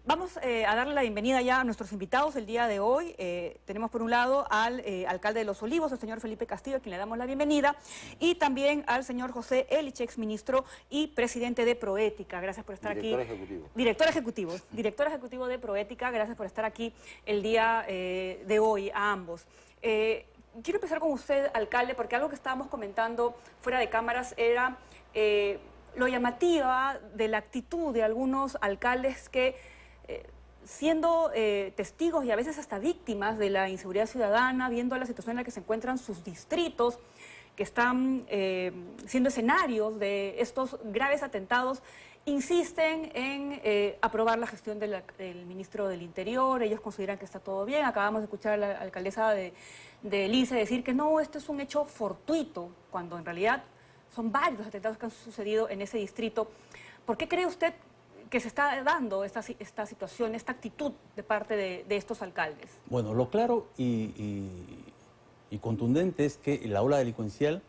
Vamos a darle la bienvenida ya a nuestros invitados el día de hoy. Tenemos por un lado al alcalde de Los Olivos, el señor Felipe Castillo, a quien le damos la bienvenida, y también al señor José Elich, exministro y presidente de Proética. Gracias por estar Director aquí. ejecutivo. Director ejecutivo de Proética, gracias por estar aquí el día de hoy a ambos. Quiero empezar con usted, alcalde, porque algo que estábamos comentando fuera de cámaras era lo llamativa de la actitud de algunos alcaldes que, siendo testigos y a veces hasta víctimas de la inseguridad ciudadana, viendo la situación en la que se encuentran sus distritos, que están siendo escenarios de estos graves atentados, insisten en aprobar la gestión del ministro del Interior. Ellos consideran que está todo bien. Acabamos de escuchar a la alcaldesa de Lice decir que no, esto es un hecho fortuito, cuando en realidad son varios los atentados que han sucedido en ese distrito. ¿Por qué cree usted que se está dando esta situación, esta actitud de parte de estos alcaldes? Bueno, lo claro y contundente es que la ola delincuencial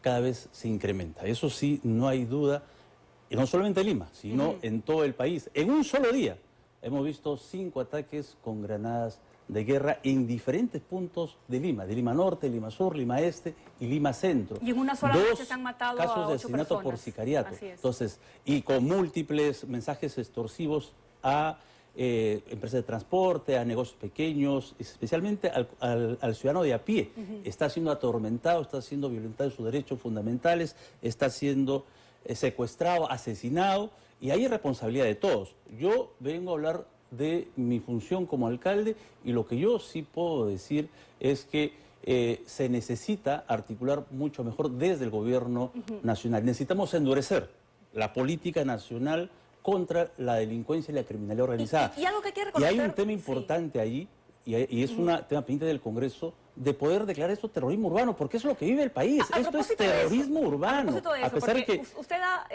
cada vez se incrementa. Eso sí, no hay duda, y no solamente en Lima, sino en todo el país. En un solo día hemos visto 5 ataques con granadas de guerra en diferentes puntos de Lima Norte, Lima Sur, Lima Este y Lima Centro. Y en una sola noche se han matado a 8 casos de asesinato personas. por sicariato. Así es. Entonces, y con múltiples mensajes extorsivos a empresas de transporte, a negocios pequeños, especialmente al ciudadano de a pie. Está siendo atormentado, está siendo violentado en sus derechos fundamentales, está siendo secuestrado, asesinado, y hay responsabilidad de todos. Yo vengo a hablar de mi función como alcalde, y lo que yo sí puedo decir es que se necesita articular mucho mejor desde el gobierno nacional. Necesitamos endurecer la política nacional contra la delincuencia y la criminalidad organizada. Y algo que hay que reconocer, y hay un tema importante allí, y es un tema pendiente del Congreso, de poder declarar esto terrorismo urbano, porque es lo que vive el país. Esto es terrorismo urbano. A propósito de eso, a pesar de que usted ha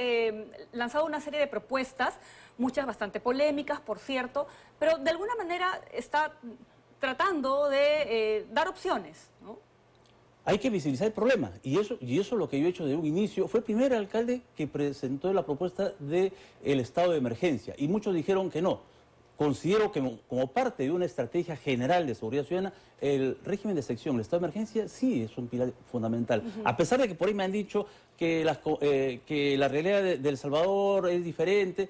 lanzado una serie de propuestas, muchas bastante polémicas, por cierto, pero de alguna manera está tratando de dar opciones, ¿no? hay que visibilizar el problema, y eso es lo que yo he hecho de un inicio. Fue el primer alcalde que presentó la propuesta del estado de emergencia, y muchos dijeron que no. Considero que como parte de una estrategia general de seguridad ciudadana, el régimen de excepción, el estado de emergencia, sí es un pilar fundamental. A pesar de que por ahí me han dicho que la realidad de El Salvador es diferente,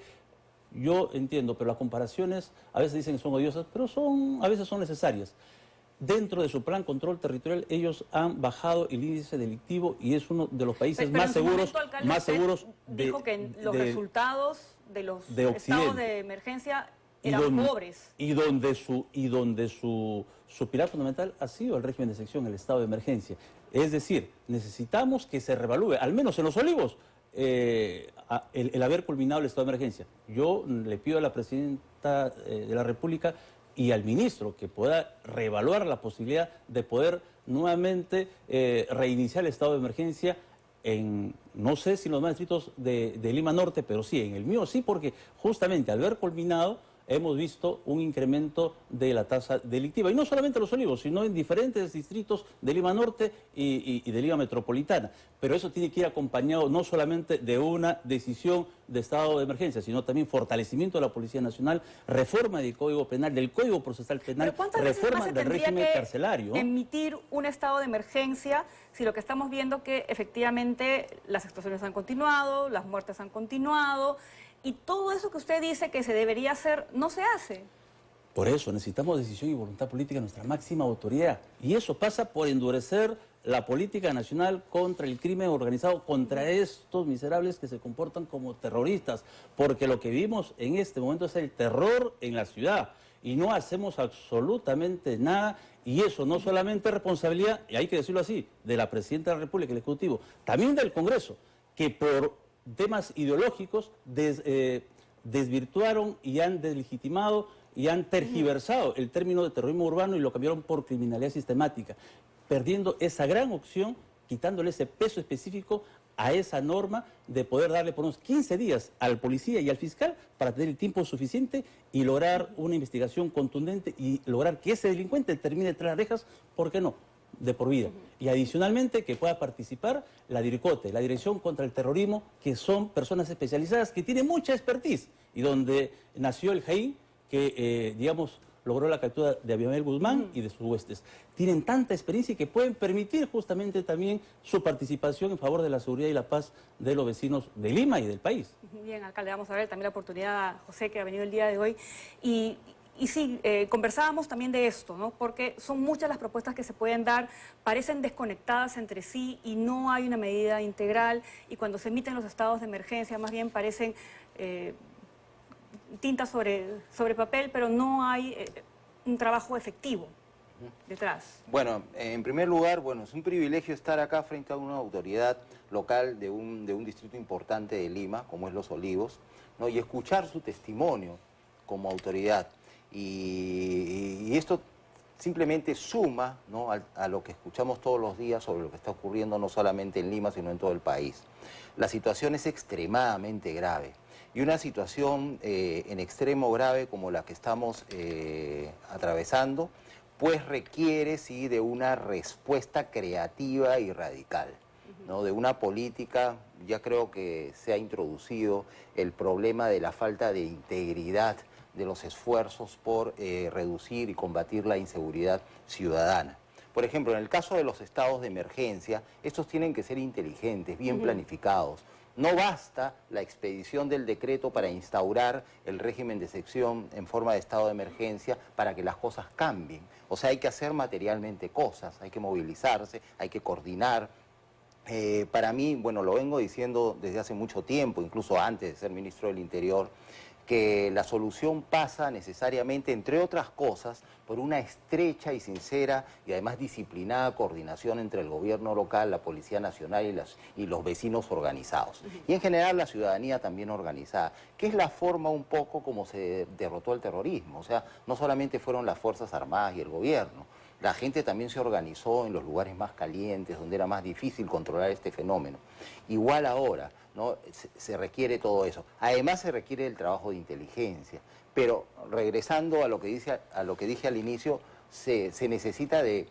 yo entiendo, pero las comparaciones a veces dicen que son odiosas, pero a veces son necesarias. Dentro de su plan control territorial, ellos han bajado el índice delictivo y es uno de los países más seguros, dijo que los resultados de los estados de emergencia eran pobres. Y donde su pilar fundamental ha sido el régimen de excepción, el estado de emergencia. Es decir, necesitamos que se revalúe, al menos en Los Olivos, el haber culminado el estado de emergencia. Yo le pido a la presidenta de la República y al ministro que pueda reevaluar la posibilidad de poder nuevamente reiniciar el estado de emergencia en, no sé si en los demás distritos de Lima Norte, pero sí, en el mío sí, porque justamente al ver culminado hemos visto un incremento de la tasa delictiva. Y no solamente en Los Olivos, sino en diferentes distritos de Lima Norte y de Lima Metropolitana. Pero eso tiene que ir acompañado no solamente de una decisión de estado de emergencia, sino también fortalecimiento de la Policía Nacional, reforma del Código Penal, del Código Procesal Penal, reforma del régimen carcelario. Emitir un estado de emergencia si lo que estamos viendo que efectivamente las extorsiones han continuado, las muertes han continuado, y todo eso que usted dice que se debería hacer, no se hace? Por eso necesitamos decisión y voluntad política de nuestra máxima autoridad. Y eso pasa por endurecer la política nacional contra el crimen organizado, contra estos miserables que se comportan como terroristas. Porque lo que vivimos en este momento es el terror en la ciudad. Y no hacemos absolutamente nada. Y eso no solamente es responsabilidad, y hay que decirlo así, de la Presidenta de la República, el Ejecutivo, también del Congreso, que por temas ideológicos desvirtuaron y han deslegitimado y han tergiversado el término de terrorismo urbano y lo cambiaron por criminalidad sistemática, perdiendo esa gran opción, quitándole ese peso específico a esa norma de poder darle por unos 15 días al policía y al fiscal para tener el tiempo suficiente y lograr una investigación contundente y lograr que ese delincuente termine tras las rejas, ¿por qué no?, de por vida. Y adicionalmente que pueda participar la DIRCOTE, la Dirección contra el Terrorismo, que son personas especializadas que tienen mucha expertise y donde nació el JAIN, que, digamos, logró la captura de Abimael Guzmán y de sus huestes. Tienen tanta experiencia y que pueden permitir justamente también su participación en favor de la seguridad y la paz de los vecinos de Lima y del país. Bien, acá le vamos a ver también la oportunidad a José, que ha venido el día de hoy. Y sí, conversábamos también de esto, ¿no? Porque son muchas las propuestas que se pueden dar, parecen desconectadas entre sí y no hay una medida integral. Y cuando se emiten los estados de emergencia, más bien parecen tinta sobre papel, pero no hay un trabajo efectivo detrás. Bueno, en primer lugar, bueno, es un privilegio estar acá frente a una autoridad local de un distrito importante de Lima, como es Los Olivos, ¿no? Y escuchar su testimonio como autoridad. Y esto simplemente suma, ¿no?, a lo que escuchamos todos los días sobre lo que está ocurriendo no solamente en Lima, sino en todo el país. La situación es extremadamente grave. Y una situación en extremo grave como la que estamos atravesando, pues requiere, sí, de una respuesta creativa y radical, ¿no? De una política. Ya creo que se ha introducido el problema de la falta de integridad de los esfuerzos por reducir y combatir la inseguridad ciudadana. Por ejemplo, en el caso de los estados de emergencia, estos tienen que ser inteligentes, bien planificados. No basta la expedición del decreto para instaurar el régimen de excepción en forma de estado de emergencia para que las cosas cambien. O sea, hay que hacer materialmente cosas, hay que movilizarse, hay que coordinar. Para mí, bueno, lo vengo diciendo desde hace mucho tiempo, incluso antes de ser ministro del Interior, que la solución pasa necesariamente, entre otras cosas, por una estrecha y sincera y además disciplinada coordinación entre el gobierno local, la Policía Nacional y los vecinos organizados. Y en general la ciudadanía también organizada, que es la forma un poco como se derrotó el terrorismo. O sea, no solamente fueron las Fuerzas Armadas y el gobierno, la gente también se organizó en los lugares más calientes, donde era más difícil controlar este fenómeno. Igual ahora, ¿no?, se requiere todo eso. Además se requiere el trabajo de inteligencia. Pero regresando a lo que dije al inicio, se necesita de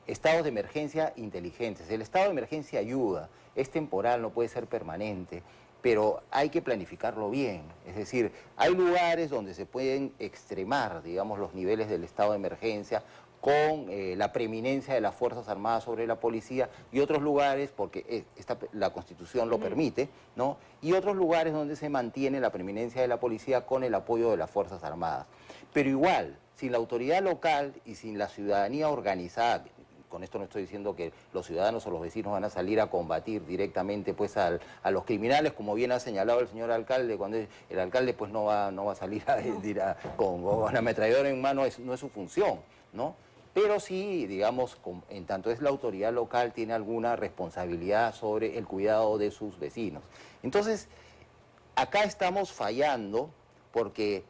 estados de emergencia inteligentes. El estado de emergencia ayuda, es temporal, no puede ser permanente, pero hay que planificarlo bien. Es decir, hay lugares donde se pueden extremar, digamos, los niveles del estado de emergencia con la preeminencia de las Fuerzas Armadas sobre la policía, y otros lugares, porque la Constitución lo permite, ¿no?, y otros lugares donde se mantiene la preeminencia de la policía con el apoyo de las Fuerzas Armadas. Pero igual, sin la autoridad local y sin la ciudadanía organizada, con esto no estoy diciendo que los ciudadanos o los vecinos van a salir a combatir directamente pues a los criminales, como bien ha señalado el señor alcalde, cuando el alcalde pues no va a salir con la ametralladora en mano, no es su función, ¿no? Pero sí, digamos, en tanto es la autoridad local, tiene alguna responsabilidad sobre el cuidado de sus vecinos. Entonces, acá estamos fallando porque,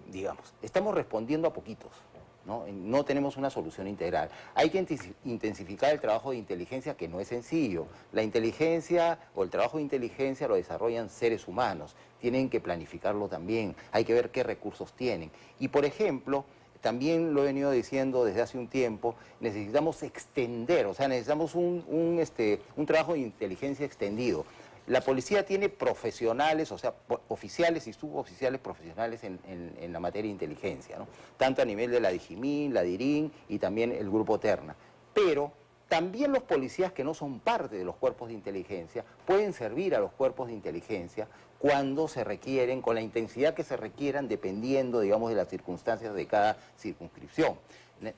digamos, estamos respondiendo a poquitos, ¿no? No tenemos una solución integral. Hay que intensificar el trabajo de inteligencia, que no es sencillo. La inteligencia o el trabajo de inteligencia lo desarrollan seres humanos. Tienen que planificarlo también. Hay que ver qué recursos tienen. Y, por ejemplo, también lo he venido diciendo desde hace un tiempo, necesitamos extender, o sea, necesitamos un trabajo de inteligencia extendido. La policía tiene profesionales, o sea, oficiales y suboficiales profesionales en la materia de inteligencia, ¿no?, tanto a nivel de la Dijimín, la DIRIN y también el Grupo Terna. Pero también los policías que no son parte de los cuerpos de inteligencia pueden servir a los cuerpos de inteligencia cuando se requieren, con la intensidad que se requieran, dependiendo, digamos, de las circunstancias de cada circunscripción.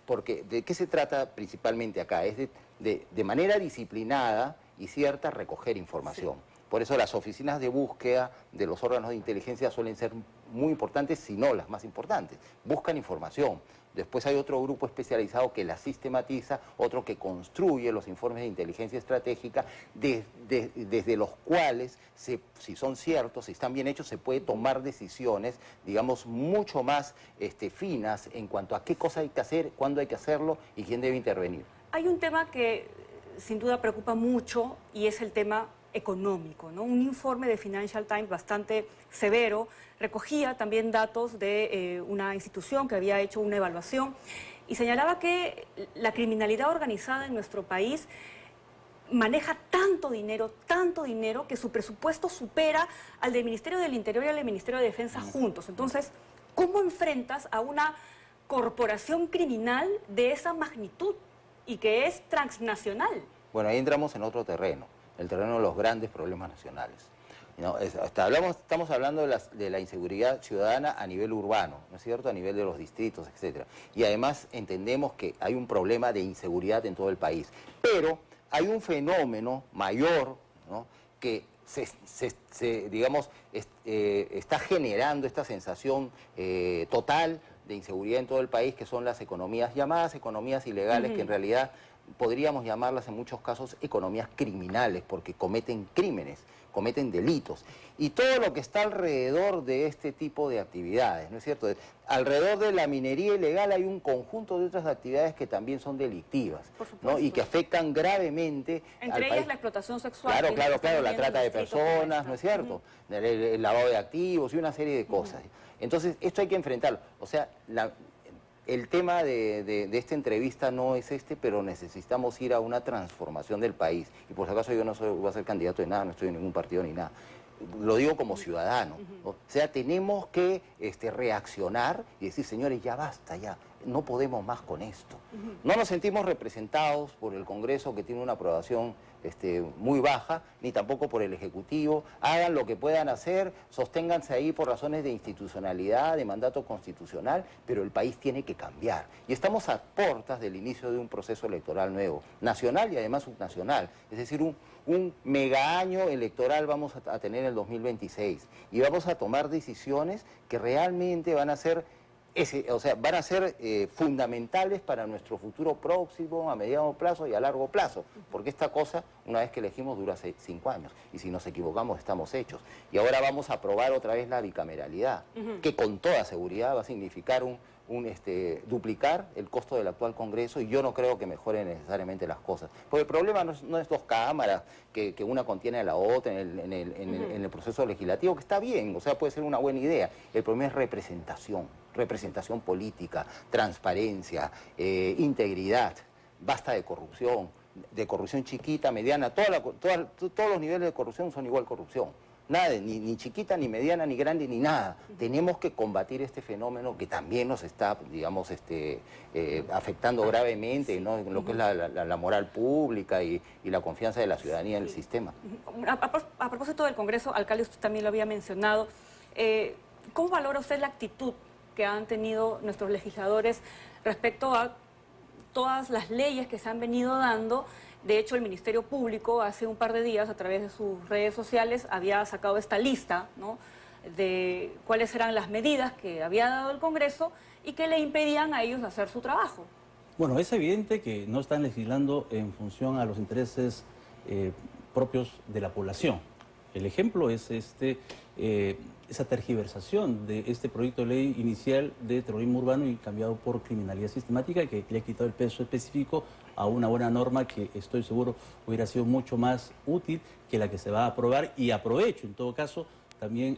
Porque, ¿de qué se trata principalmente acá? Es de manera disciplinada y cierta recoger información. Sí. Por eso las oficinas de búsqueda de los órganos de inteligencia suelen ser muy importantes, si no las más importantes. Buscan información. Después hay otro grupo especializado que la sistematiza, otro que construye los informes de inteligencia estratégica, desde los cuales, si son ciertos, si están bien hechos, se puede tomar decisiones, digamos, mucho más finas en cuanto a qué cosa hay que hacer, cuándo hay que hacerlo y quién debe intervenir. Hay un tema que sin duda preocupa mucho y es el tema económico, ¿no? Un informe de Financial Times bastante severo recogía también datos de una institución que había hecho una evaluación y señalaba que la criminalidad organizada en nuestro país maneja tanto dinero, que su presupuesto supera al del Ministerio del Interior y al del Ministerio de Defensa juntos. Entonces, ¿Cómo enfrentas a una corporación criminal de esa magnitud y que es transnacional? Bueno, ahí entramos en otro terreno, el terreno de los grandes problemas nacionales. ¿No? Estamos hablando de la inseguridad ciudadana a nivel urbano, ¿no es cierto?, a nivel de los distritos, etcétera. Y además entendemos que hay un problema de inseguridad en todo el país. Pero hay un fenómeno mayor, ¿no?, que digamos, está generando esta sensación total de inseguridad en todo el país, que son las economías, llamadas economías ilegales, que en realidad podríamos llamarlas en muchos casos economías criminales, porque cometen crímenes, cometen delitos. Y todo lo que está alrededor de este tipo de actividades, ¿no es cierto? Alrededor de la minería ilegal hay un conjunto de otras actividades que también son delictivas, ¿no?, y que afectan gravemente entre ellas la explotación sexual. Claro, la trata de personas, ¿no es cierto? El lavado de activos y una serie de cosas. Entonces, esto hay que enfrentarlo. O sea, el tema de esta entrevista no es pero necesitamos ir a una transformación del país. Y por si acaso yo no voy a ser candidato de nada, no estoy en ningún partido ni nada. Lo digo como ciudadano. O sea, tenemos que reaccionar y decir, señores, ya basta, ya. No podemos más con esto. No nos sentimos representados por el Congreso, que tiene una aprobación muy baja, ni tampoco por el Ejecutivo. Hagan lo que puedan hacer, sosténganse ahí por razones de institucionalidad, de mandato constitucional, pero el país tiene que cambiar. Y estamos a puertas del inicio de un proceso electoral nuevo, nacional y además subnacional. Es decir, un mega año electoral vamos a tener en el 2026 y vamos a tomar decisiones que realmente van a ser fundamentales para nuestro futuro próximo, a mediano plazo y a largo plazo, porque esta cosa, una vez que elegimos, dura 5 años, y si nos equivocamos estamos hechos. Y ahora vamos a aprobar otra vez la bicameralidad, que con toda seguridad va a significar duplicar el costo del actual Congreso, y yo no creo que mejore necesariamente las cosas. Porque el problema no es 2 cámaras, que una contiene a la otra en el proceso legislativo, que está bien, o sea, puede ser una buena idea. El problema es representación política, transparencia, integridad, basta de corrupción chiquita, mediana, todos los niveles de corrupción son igual corrupción. Nada, ni chiquita, ni mediana, ni grande, ni nada. Tenemos que combatir este fenómeno que también nos está, digamos, afectando gravemente, ¿no?, en lo que es la moral pública y la confianza de la ciudadanía en el sistema. A propósito del Congreso, alcalde, usted también lo había mencionado, ¿cómo valora usted la actitud que han tenido nuestros legisladores respecto a todas las leyes que se han venido dando? De hecho, el Ministerio Público hace un par de días, a través de sus redes sociales, había sacado esta lista, ¿no?, de cuáles eran las medidas que había dado el Congreso y que le impedían a ellos hacer su trabajo. Bueno, es evidente que no están legislando en función a los intereses propios de la población. El ejemplo es esa tergiversación de este proyecto de ley inicial de terrorismo urbano y cambiado por criminalidad sistemática, que le ha quitado el peso específico a una buena norma que estoy seguro hubiera sido mucho más útil que la que se va a aprobar. Y aprovecho en todo caso también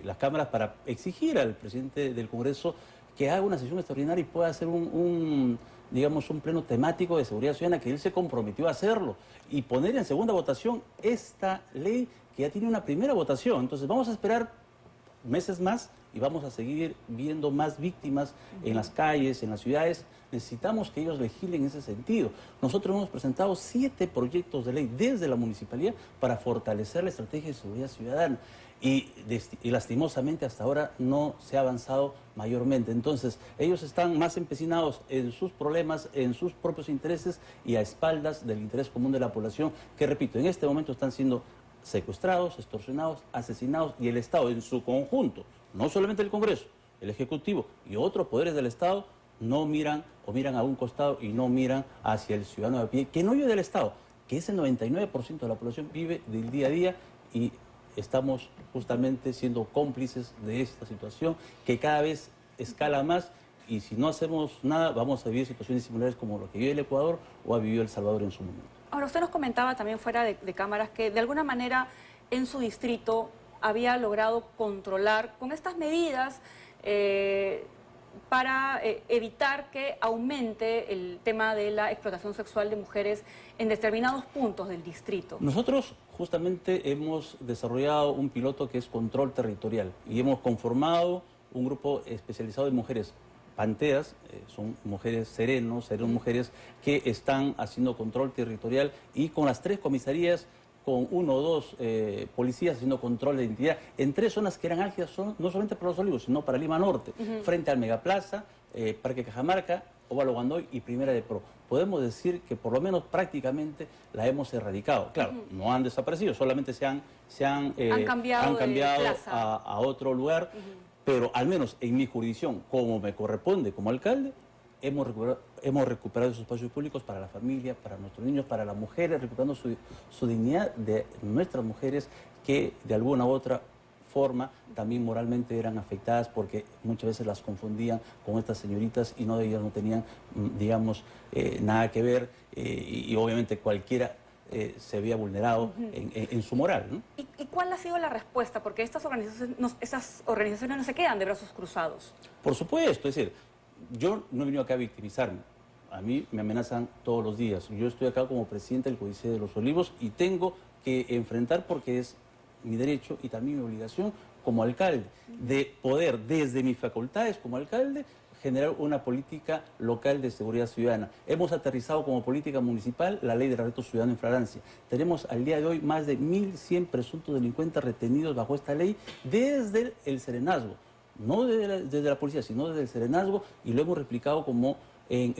las cámaras para exigir al presidente del Congreso que haga una sesión extraordinaria y pueda hacer digamos, un pleno temático de seguridad ciudadana, que él se comprometió a hacerlo, y poner en segunda votación esta ley que ya tiene una primera votación. Entonces vamos a esperar meses más y vamos a seguir viendo más víctimas en las calles, en las ciudades. Necesitamos que ellos legislen en ese sentido. Nosotros hemos presentado 7 proyectos de ley desde la municipalidad para fortalecer la estrategia de seguridad ciudadana. Y lastimosamente hasta ahora no se ha avanzado mayormente. Entonces, ellos están más empecinados en sus problemas, en sus propios intereses y a espaldas del interés común de la población, que, repito, en este momento están siendo secuestrados, extorsionados, asesinados, y el Estado en su conjunto, no solamente el Congreso, el Ejecutivo y otros poderes del Estado, no miran o miran a un costado y no miran hacia el ciudadano de a pie, que no vive del Estado, que ese 99% de la población vive del día a día, y estamos justamente siendo cómplices de esta situación que cada vez escala más, y si no hacemos nada vamos a vivir situaciones similares como lo que vive el Ecuador o ha vivido El Salvador en su momento. Ahora, usted nos comentaba también fuera de cámaras que de alguna manera en su distrito había logrado controlar con estas medidas para evitar que aumente el tema de la explotación sexual de mujeres en determinados puntos del distrito. Nosotros justamente hemos desarrollado un piloto que es control territorial y hemos conformado un grupo especializado de mujeres panteras, son mujeres serenos, mujeres que están haciendo control territorial y con las 3 comisarías, con 1 o 2 policías haciendo control de identidad en 3 zonas que eran álgidas, no solamente para Los Olivos, sino para Lima Norte, frente al Megaplaza, Parque Cajamarca, Óvalo Guandoy y Primera de Pro. Podemos decir que por lo menos prácticamente la hemos erradicado. Claro, no han desaparecido, solamente se han cambiado a otro lugar, pero al menos en mi jurisdicción, como me corresponde como alcalde, hemos recuperado esos espacios públicos para la familia, para nuestros niños, para las mujeres, recuperando su dignidad de nuestras mujeres que de alguna u otra forma también moralmente eran afectadas porque muchas veces las confundían con estas señoritas y ellas no tenían, digamos, nada que ver y obviamente cualquiera se veía vulnerado en su moral, ¿no? ¿Y cuál ha sido la respuesta? Porque estas organizaciones no se quedan de brazos cruzados. Por supuesto, es decir, yo no he venido acá a victimizarme. A mí me amenazan todos los días. Yo estoy acá como presidente del Códice de los Olivos y tengo que enfrentar, porque es mi derecho y también mi obligación como alcalde, de poder desde mis facultades como alcalde generar una política local de seguridad ciudadana. Hemos aterrizado como política municipal la ley de arresto ciudadano en flagrancia. Tenemos al día de hoy más de 1.100 presuntos delincuentes retenidos bajo esta ley desde el serenazgo. No desde la policía, sino desde el serenazgo, y lo hemos replicado como en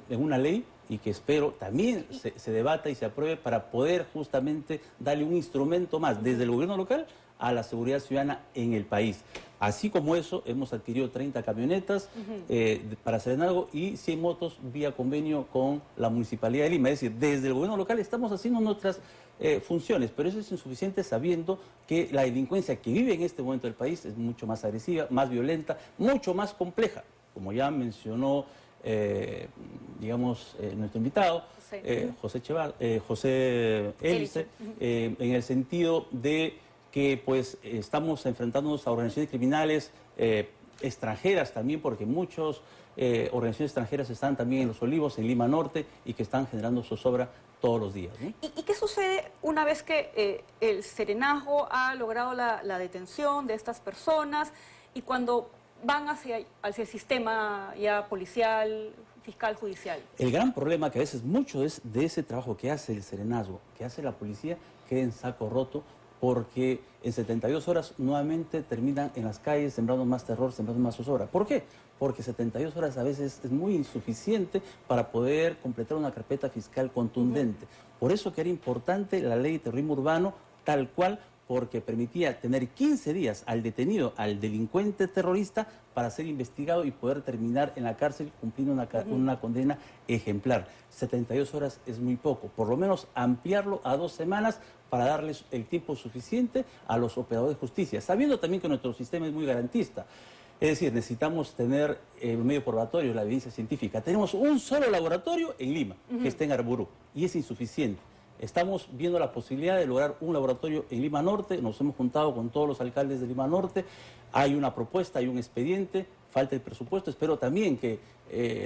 una ley y que espero también se debata y se apruebe para poder justamente darle un instrumento más desde el gobierno local a la seguridad ciudadana en el país. Así como eso, hemos adquirido 30 camionetas para serenazgo y 100 motos vía convenio con la Municipalidad de Lima. Es decir, desde el gobierno local estamos haciendo nuestras funciones, pero eso es insuficiente sabiendo que la delincuencia que vive en este momento del país es mucho más agresiva, más violenta, mucho más compleja, como ya mencionó nuestro invitado, José Hélice, en el sentido de que pues estamos enfrentándonos a organizaciones criminales extranjeras también, porque muchas organizaciones extranjeras están también en Los Olivos, en Lima Norte, y que están generando zozobra todos los días, ¿no? ¿Y qué sucede una vez que el serenazgo ha logrado la detención de estas personas y cuando van hacia el sistema ya policial, fiscal, judicial? El gran problema que a veces mucho de ese trabajo que hace el serenazgo, que hace la policía, queda en saco roto, porque en 72 horas nuevamente terminan en las calles sembrando más terror, sembrando más zozobra. ¿Por qué? Porque 72 horas a veces es muy insuficiente para poder completar una carpeta fiscal contundente. Por eso que era importante la ley de terrorismo urbano tal cual, porque permitía tener 15 días al detenido, al delincuente terrorista, para ser investigado y poder terminar en la cárcel cumpliendo una condena ejemplar. 72 horas es muy poco, por lo menos ampliarlo a 2 semanas para darles el tiempo suficiente a los operadores de justicia, sabiendo también que nuestro sistema es muy garantista. Es decir, necesitamos tener el medio probatorio, la evidencia científica. Tenemos un solo laboratorio en Lima, que está en Arburú, y es insuficiente. Estamos viendo la posibilidad de lograr un laboratorio en Lima Norte, nos hemos juntado con todos los alcaldes de Lima Norte, hay una propuesta, hay un expediente, falta el presupuesto. Espero también que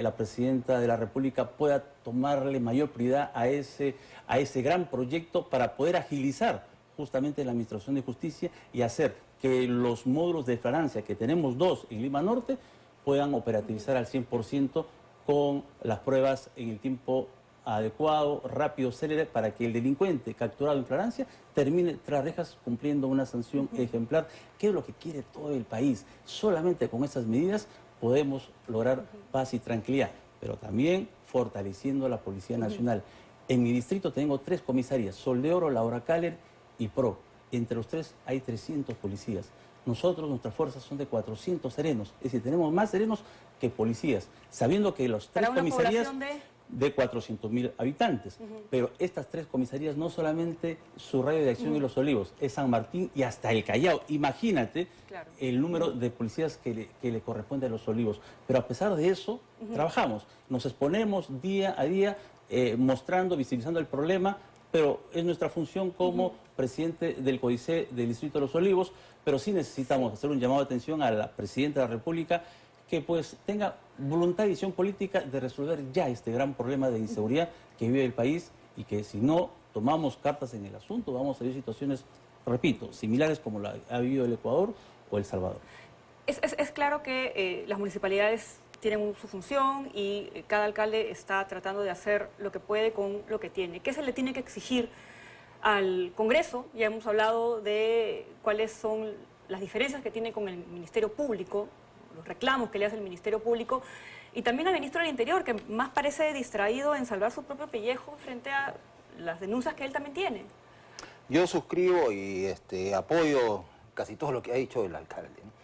la Presidenta de la República pueda tomarle mayor prioridad a ese gran proyecto para poder agilizar justamente la Administración de Justicia y hacer que los módulos de flagrancia, que tenemos 2 en Lima Norte, puedan operativizar al 100% con las pruebas en el tiempo adecuado, rápido, célere, para que el delincuente capturado en flagrancia termine tras rejas cumpliendo una sanción ejemplar, que es lo que quiere todo el país. Solamente con estas medidas podemos lograr paz y tranquilidad, pero también fortaleciendo la Policía Nacional. En mi distrito tengo 3 comisarías, Sol de Oro, Laura Caller y PRO. Entre los 3 hay 300 policías. Nuestras fuerzas son de 400 serenos, es decir, tenemos más serenos que policías, sabiendo que los 3 comisarías de 400.000 habitantes. Pero estas 3 comisarías no solamente su radio de acción en Los Olivos, es San Martín y hasta el Callao. Imagínate el número de policías que le corresponde a Los Olivos. Pero a pesar de eso, trabajamos, nos exponemos día a día, mostrando, visibilizando el problema, pero es nuestra función como presidente del Códice del Distrito de Los Olivos, pero sí necesitamos hacer un llamado de atención a la Presidenta de la República, que pues tenga voluntad y visión política de resolver ya este gran problema de inseguridad que vive el país, y que si no tomamos cartas en el asunto vamos a vivir situaciones, repito, similares como la ha vivido el Ecuador o El Salvador. Es claro que las municipalidades tienen su función y cada alcalde está tratando de hacer lo que puede con lo que tiene. ¿Qué se le tiene que exigir al Congreso? Ya hemos hablado de cuáles son las diferencias que tiene con el Ministerio Público, los reclamos que le hace el Ministerio Público, y también al Ministro del Interior, que más parece distraído en salvar su propio pellejo frente a las denuncias que él también tiene. Yo suscribo y apoyo casi todo lo que ha dicho el alcalde, ¿no?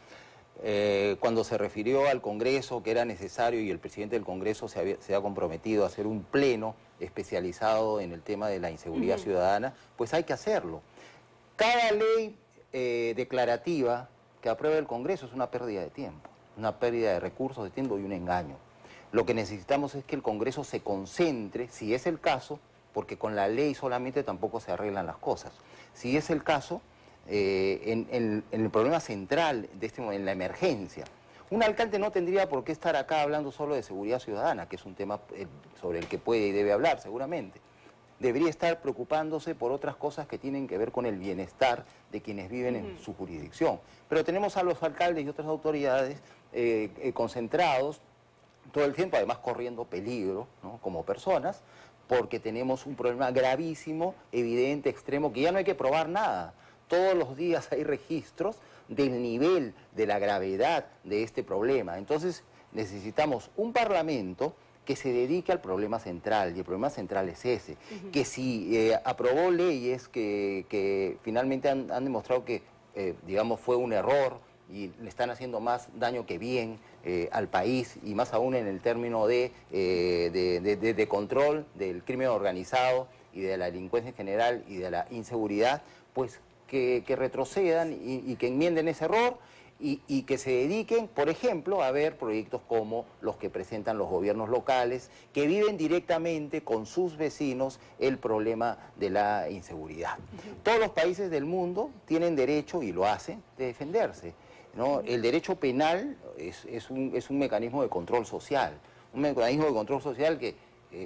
Cuando se refirió al Congreso que era necesario y el presidente del Congreso se ha comprometido a hacer un pleno especializado en el tema de la inseguridad ciudadana, pues hay que hacerlo. Cada ley declarativa que apruebe el Congreso es una pérdida de tiempo, una pérdida de recursos, de tiempo y un engaño. Lo que necesitamos es que el Congreso se concentre, si es el caso, porque con la ley solamente tampoco se arreglan las cosas. Si es el caso, en el problema central de en la emergencia. Un alcalde no tendría por qué estar acá hablando solo de seguridad ciudadana, que es un tema sobre el que puede y debe hablar seguramente. Debería estar preocupándose por otras cosas que tienen que ver con el bienestar de quienes viven en su jurisdicción. Pero tenemos a los alcaldes y otras autoridades concentrados todo el tiempo, además corriendo peligro, ¿no?, como personas, porque tenemos un problema gravísimo, evidente, extremo, que ya no hay que probar nada. Todos los días hay registros del nivel, de la gravedad de este problema. Entonces necesitamos un Parlamento que se dedique al problema central, y el problema central es ese, que si aprobó leyes que finalmente han demostrado que, digamos, fue un error y le están haciendo más daño que bien al país, y más aún en el término de control del crimen organizado y de la delincuencia en general y de la inseguridad, pues que retrocedan y que enmienden ese error y que se dediquen, por ejemplo, a ver proyectos como los que presentan los gobiernos locales, que viven directamente con sus vecinos el problema de la inseguridad. Todos los países del mundo tienen derecho, y lo hacen, de defenderse, ¿no? El derecho penal es un mecanismo de control social, que,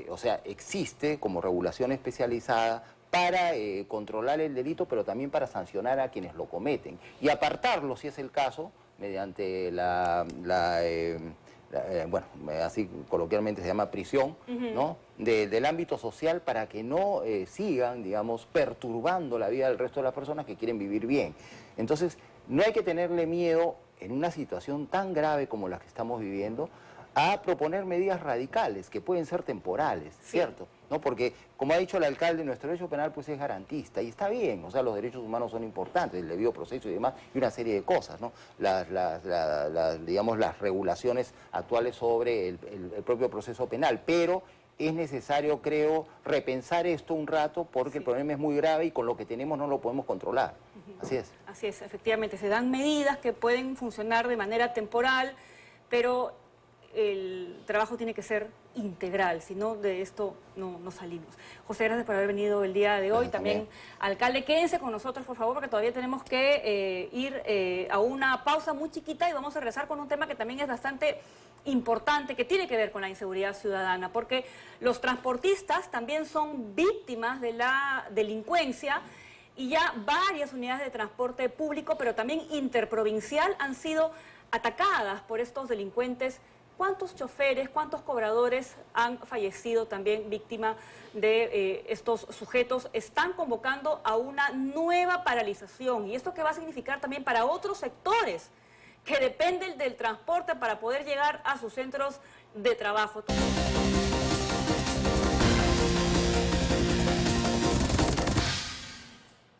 o sea, existe como regulación especializada para controlar el delito, pero también para sancionar a quienes lo cometen y apartarlo, si es el caso, mediante bueno, así coloquialmente se llama prisión, ¿no?, del ámbito social, para que no sigan, digamos, perturbando la vida del resto de las personas que quieren vivir bien. Entonces, no hay que tenerle miedo en una situación tan grave como la que estamos viviendo a proponer medidas radicales que pueden ser temporales, ¿cierto? ¿No? Porque, como ha dicho el alcalde, nuestro derecho penal pues es garantista, y está bien, o sea, los derechos humanos son importantes, el debido proceso y demás, y una serie de cosas, ¿no? Digamos, las regulaciones actuales sobre el propio proceso penal, pero es necesario, creo, repensar esto un rato, porque el problema es muy grave y con lo que tenemos no lo podemos controlar. Así es. Así es, efectivamente, se dan medidas que pueden funcionar de manera temporal, pero el trabajo tiene que ser integral, si no, de esto no salimos. José, gracias por haber venido el día de hoy. Gracias, también, alcalde, quédense con nosotros, por favor, porque todavía tenemos que ir a una pausa muy chiquita y vamos a regresar con un tema que también es bastante importante, que tiene que ver con la inseguridad ciudadana, porque los transportistas también son víctimas de la delincuencia, y ya varias unidades de transporte público, pero también interprovincial, han sido atacadas por estos delincuentes. ¿Cuántos choferes, cuántos cobradores han fallecido también víctima de estos sujetos? Están convocando a una nueva paralización, y esto que va a significar también para otros sectores que dependen del transporte para poder llegar a sus centros de trabajo.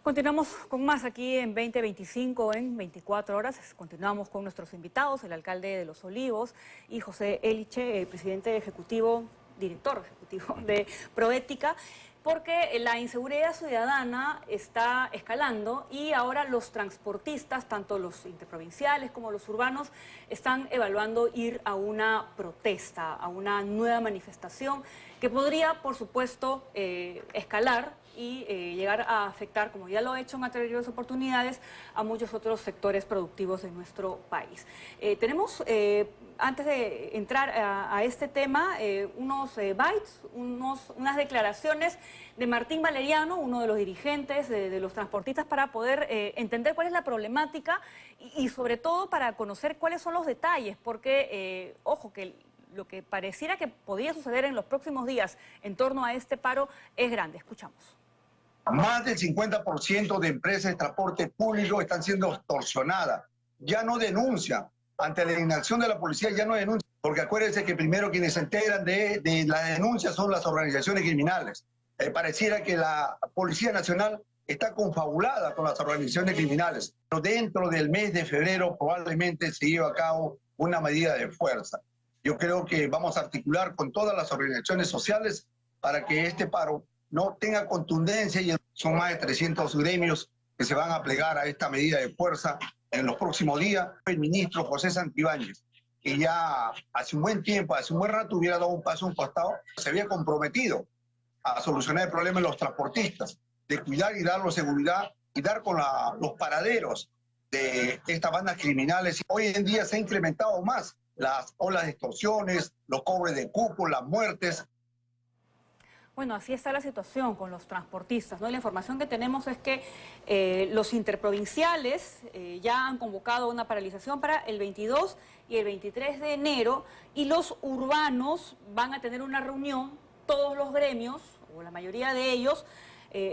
Continuamos con más aquí en 2025, en 24 horas. Continuamos con nuestros invitados, el alcalde de Los Olivos y José Eliche, el presidente ejecutivo, director ejecutivo de Proética, porque la inseguridad ciudadana está escalando y ahora los transportistas, tanto los interprovinciales como los urbanos, están evaluando ir a una protesta, a una nueva manifestación que podría, por supuesto, escalar y llegar a afectar, como ya lo ha hecho en anteriores oportunidades, a muchos otros sectores productivos de nuestro país. Tenemos, antes de entrar a este tema, unos bytes, unas declaraciones de Martín Valeriano, uno de los dirigentes de los transportistas, para poder entender cuál es la problemática y sobre todo para conocer cuáles son los detalles, porque, ojo, que lo que pareciera que podría suceder en los próximos días en torno a este paro es grande. Escuchamos. Más del 50% de empresas de transporte público están siendo extorsionadas. Ya no denuncian. Ante la inacción de la policía ya no denuncian. Porque acuérdense que primero quienes se enteran de la denuncia son las organizaciones criminales. Pareciera que la Policía Nacional está confabulada con las organizaciones criminales. Pero dentro del mes de febrero probablemente se lleve a cabo una medida de fuerza. Yo creo que vamos a articular con todas las organizaciones sociales para que este paro no tenga contundencia, y son más de 300 gremios que se van a plegar a esta medida de fuerza en los próximos días. El ministro José Santibáñez, que ya hace un buen tiempo, hace un buen rato hubiera dado un paso a un costado, se había comprometido a solucionar el problema de los transportistas, de cuidar y darles seguridad y dar con los paraderos de estas bandas criminales. Hoy en día se ha incrementado más las olas de extorsiones, los cobres de cupo, las muertes. Bueno, así está la situación con los transportistas, ¿no? La información que tenemos es que los interprovinciales ya han convocado una paralización para el 22 y el 23 de enero, y los urbanos van a tener una reunión, todos los gremios, o la mayoría de ellos,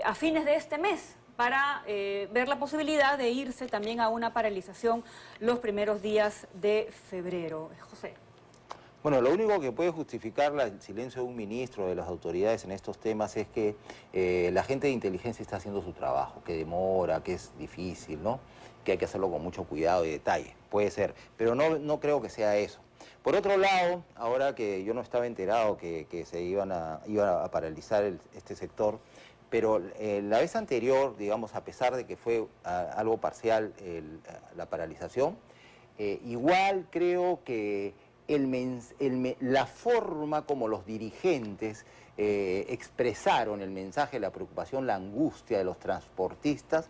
a fines de este mes, para ver la posibilidad de irse también a una paralización los primeros días de febrero. José. Bueno, lo único que puede justificar el silencio de un ministro, de las autoridades en estos temas, es que la gente de inteligencia está haciendo su trabajo, que demora, que es difícil, ¿no? Que hay que hacerlo con mucho cuidado y detalle. Puede ser, pero no creo que sea eso. Por otro lado, ahora que yo no estaba enterado que se iba a paralizar este sector, pero la vez anterior, digamos, a pesar de que fue algo parcial la paralización, igual creo que la forma como los dirigentes expresaron el mensaje, la preocupación, la angustia de los transportistas,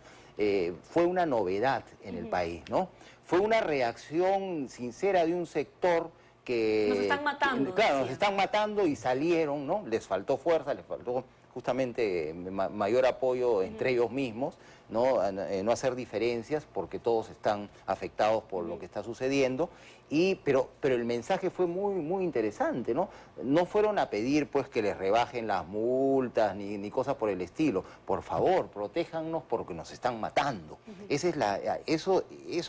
fue una novedad en el país, ¿no? Fue una reacción sincera de un sector que... Nos están matando. Claro, nos están matando y salieron, ¿no? Les faltó fuerza, les faltó justamente mayor apoyo entre ellos mismos, ¿no? No hacer diferencias porque todos están afectados por lo que está sucediendo, pero el mensaje fue muy interesante, ¿no? No fueron a pedir pues que les rebajen las multas ni cosas por el estilo. Por favor, protéjannos porque nos están matando. Eso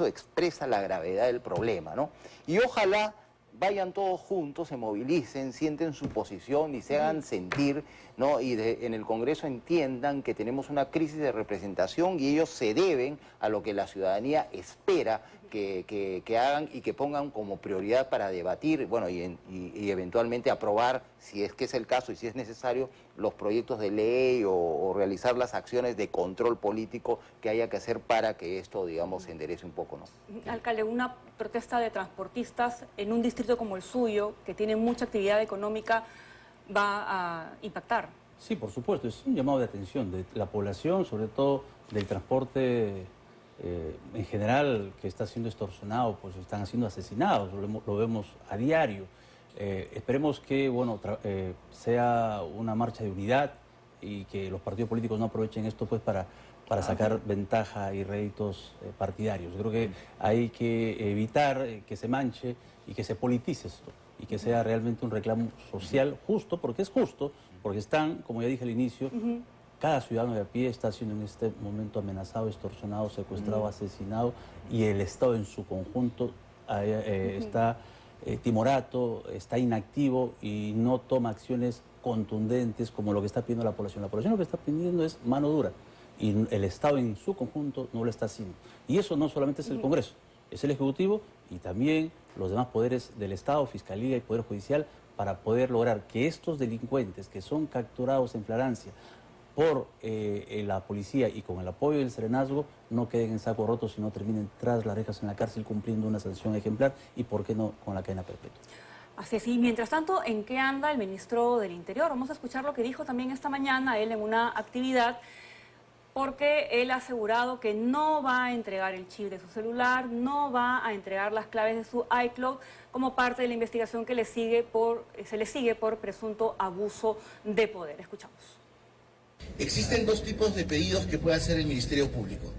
expresa la gravedad del problema, ¿no? Y ojalá vayan todos juntos, se movilicen, sienten su posición y se hagan sentir, ¿no? Y en el Congreso entiendan que tenemos una crisis de representación y ellos se deben a lo que la ciudadanía espera que hagan y que pongan como prioridad para debatir, bueno, y eventualmente aprobar, si es que es el caso y si es necesario, los proyectos de ley o realizar las acciones de control político que haya que hacer para que esto, digamos, se enderece un poco, ¿no? Alcalde, una protesta de transportistas en un distrito como el suyo, que tiene mucha actividad económica, va a impactar. Sí, por supuesto, es un llamado de atención de la población, sobre todo del transporte en general, que está siendo extorsionado, pues están siendo asesinados, lo vemos a diario. Esperemos que sea una marcha de unidad y que los partidos políticos no aprovechen esto pues para sacar ventaja y réditos partidarios. Creo que hay que evitar que se manche y que se politice esto y que sea realmente un reclamo social justo, porque es justo, porque están, como ya dije al inicio, cada ciudadano de a pie está siendo en este momento amenazado, extorsionado, secuestrado, asesinado, y el Estado en su conjunto está timorato, está inactivo y no toma acciones contundentes como lo que está pidiendo la población. La población lo que está pidiendo es mano dura y el Estado en su conjunto no lo está haciendo. Y eso no solamente es el Congreso, es el Ejecutivo y también los demás poderes del Estado, Fiscalía y Poder Judicial, para poder lograr que estos delincuentes que son capturados en flagrancia por la policía y con el apoyo del serenazgo no queden en saco roto, sino terminen tras las rejas en la cárcel cumpliendo una sanción ejemplar y, ¿por qué no, con la cadena perpetua? Así es, y mientras tanto, ¿en qué anda el ministro del Interior? Vamos a escuchar lo que dijo también esta mañana él en una actividad, porque él ha asegurado que no va a entregar el chip de su celular, no va a entregar las claves de su iCloud como parte de la investigación que se le sigue por presunto abuso de poder. Escuchamos. Existen dos tipos de pedidos que puede hacer el Ministerio Público: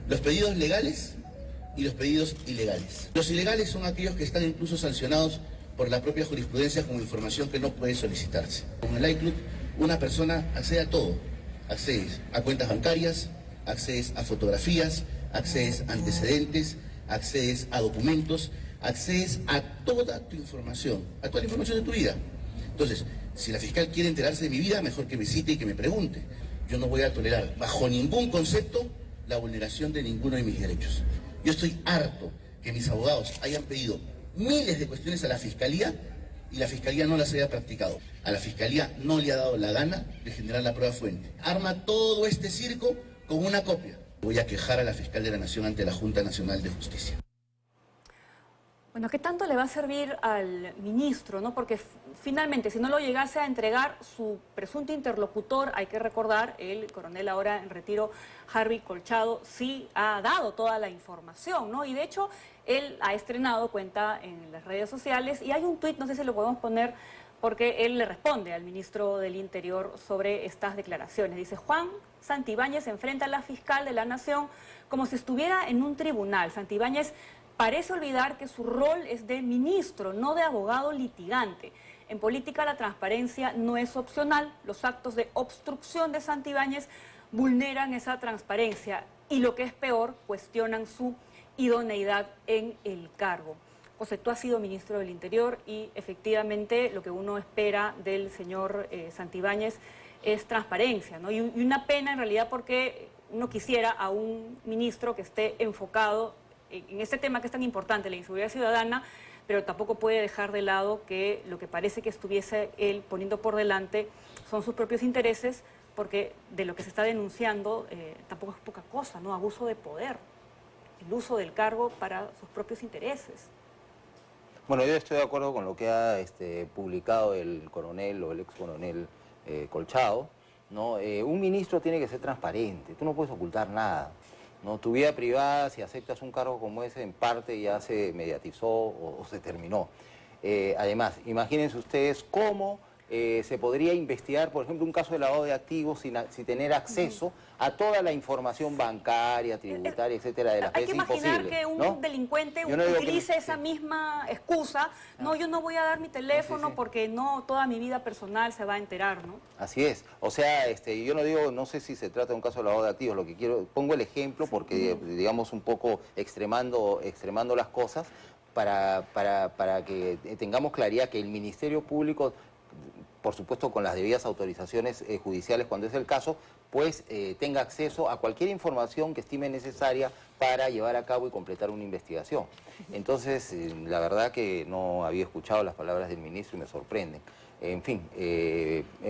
los pedidos legales y los pedidos ilegales. Los ilegales son aquellos que están incluso sancionados por la propia jurisprudencia como información que no puede solicitarse. Con el iCloud una persona accede a todo. Accedes a cuentas bancarias, accedes a fotografías, accedes a antecedentes, accedes a documentos, accedes a toda tu información, a toda la información de tu vida. Entonces, si la fiscal quiere enterarse de mi vida, mejor que me cite y que me pregunte. Yo no voy a tolerar bajo ningún concepto la vulneración de ninguno de mis derechos. Yo estoy harto que mis abogados hayan pedido miles de cuestiones a la fiscalía y la fiscalía no las haya practicado. A la fiscalía no le ha dado la gana de generar la prueba fuente. Arma todo este circo con una copia. Voy a quejar a la fiscal de la Nación ante la Junta Nacional de Justicia. Bueno, ¿qué tanto le va a servir al ministro, no? Porque finalmente, si no lo llegase a entregar su presunto interlocutor, hay que recordar, el coronel ahora en retiro, Harvey Colchado, sí ha dado toda la información, ¿no? Y de hecho, él ha estrenado cuenta en las redes sociales y hay un tuit, no sé si lo podemos poner, porque él le responde al ministro del Interior sobre estas declaraciones. Dice: Juan Santibáñez enfrenta a la fiscal de la Nación como si estuviera en un tribunal. Santibáñez parece olvidar que su rol es de ministro, no de abogado litigante. En política la transparencia no es opcional. Los actos de obstrucción de Santibáñez vulneran esa transparencia y, lo que es peor, cuestionan su idoneidad en el cargo. José, tú has sido ministro del Interior y efectivamente lo que uno espera del señor Santibáñez es transparencia, ¿no? Y una pena en realidad, porque uno quisiera a un ministro que esté enfocado en este tema que es tan importante, la inseguridad ciudadana, pero tampoco puede dejar de lado que lo que parece que estuviese él poniendo por delante son sus propios intereses, porque de lo que se está denunciando tampoco es poca cosa, ¿no? Abuso de poder, el uso del cargo para sus propios intereses. Bueno, yo estoy de acuerdo con lo que ha publicado el coronel o el ex coronel Colchado, ¿no? Un ministro tiene que ser transparente, tú no puedes ocultar nada, ¿no? Tu vida privada, si aceptas un cargo como ese, en parte ya se mediatizó o se terminó. Además, imagínense ustedes cómo se podría investigar, por ejemplo, un caso de lavado de activos sin tener acceso a toda la información bancaria, tributaria, etcétera, de la Hay que imaginar imposible, que un ¿no? delincuente Yo no digo utilice esa misma excusa. No, yo no voy a dar mi teléfono porque no, toda mi vida personal se va a enterar, ¿no? Así es. O sea, yo no digo, no sé si se trata de un caso de lavado de activos, lo que quiero, pongo el ejemplo porque, digamos, un poco extremando las cosas para que tengamos claridad que el Ministerio Público, por supuesto con las debidas autorizaciones judiciales cuando es el caso, pues tenga acceso a cualquier información que estime necesaria para llevar a cabo y completar una investigación. Entonces, la verdad que no había escuchado las palabras del ministro y me sorprenden. En fin,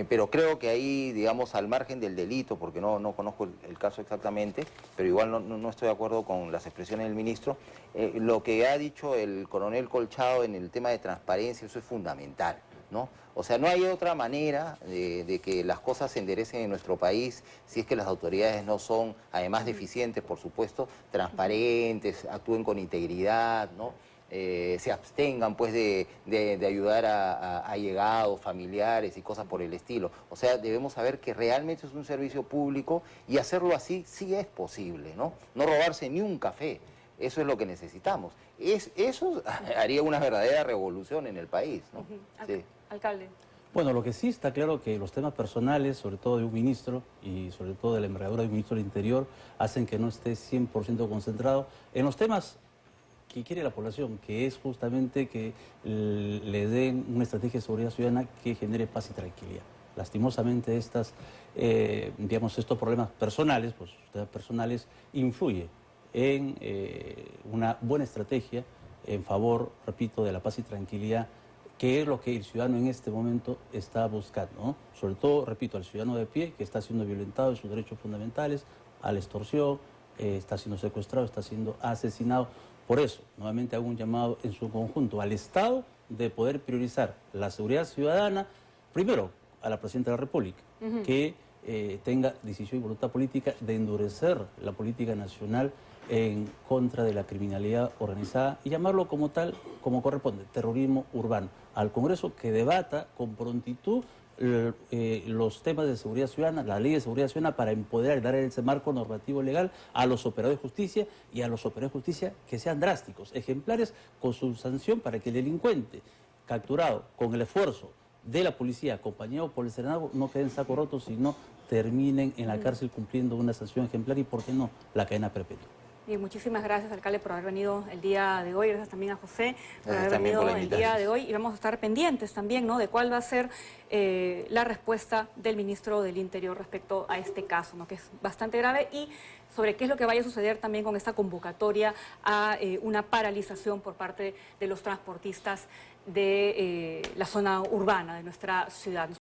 pero creo que ahí, digamos, al margen del delito, porque no conozco el caso exactamente, pero igual no estoy de acuerdo con las expresiones del ministro, lo que ha dicho el coronel Colchado en el tema de transparencia, eso es fundamental, ¿no? O sea, no hay otra manera de que las cosas se enderecen en nuestro país si es que las autoridades no son, además de eficientes, por supuesto, transparentes, actúen con integridad, ¿no? Se abstengan pues de ayudar a allegados, familiares y cosas por el estilo. O sea, debemos saber que realmente es un servicio público y hacerlo así sí es posible, ¿no? No robarse ni un café. Eso es lo que necesitamos. Eso haría una verdadera revolución en el país, ¿no? Sí. Alcalde. Bueno, lo que sí está claro que los temas personales, sobre todo de un ministro y sobre todo de la envergadura de un ministro del Interior, hacen que no esté 100% concentrado en los temas que quiere la población, que es justamente que le den una estrategia de seguridad ciudadana que genere paz y tranquilidad. Lastimosamente estos problemas personales, pues temas personales, influyen en una buena estrategia en favor, repito, de la paz y tranquilidad, que es lo que el ciudadano en este momento está buscando, ¿no? Sobre todo, repito, al ciudadano de pie que está siendo violentado en sus derechos fundamentales, a la extorsión, está siendo secuestrado, está siendo asesinado. Por eso, nuevamente hago un llamado en su conjunto al Estado de poder priorizar la seguridad ciudadana, primero a la Presidenta de la República, que tenga decisión y voluntad política de endurecer la política nacional en contra de la criminalidad organizada y llamarlo como tal, como corresponde, terrorismo urbano. Al Congreso que debata con prontitud los temas de seguridad ciudadana, la ley de seguridad ciudadana, para empoderar y dar ese marco normativo legal a los operadores de justicia y a los operadores de justicia que sean drásticos, ejemplares, con su sanción para que el delincuente capturado con el esfuerzo de la policía, acompañado por el Senado, no queden en saco roto, sino terminen en la cárcel cumpliendo una sanción ejemplar y, ¿por qué no?, la cadena perpetua. Bien, muchísimas gracias, alcalde, por haber venido el día de hoy. Gracias también a José por haber también por venido la el día de hoy. Y vamos a estar pendientes también, ¿no?, de cuál va a ser la respuesta del ministro del Interior respecto a este caso, ¿no?, que es bastante grave, y sobre qué es lo que vaya a suceder también con esta convocatoria a una paralización por parte de los transportistas de la zona urbana de nuestra ciudad.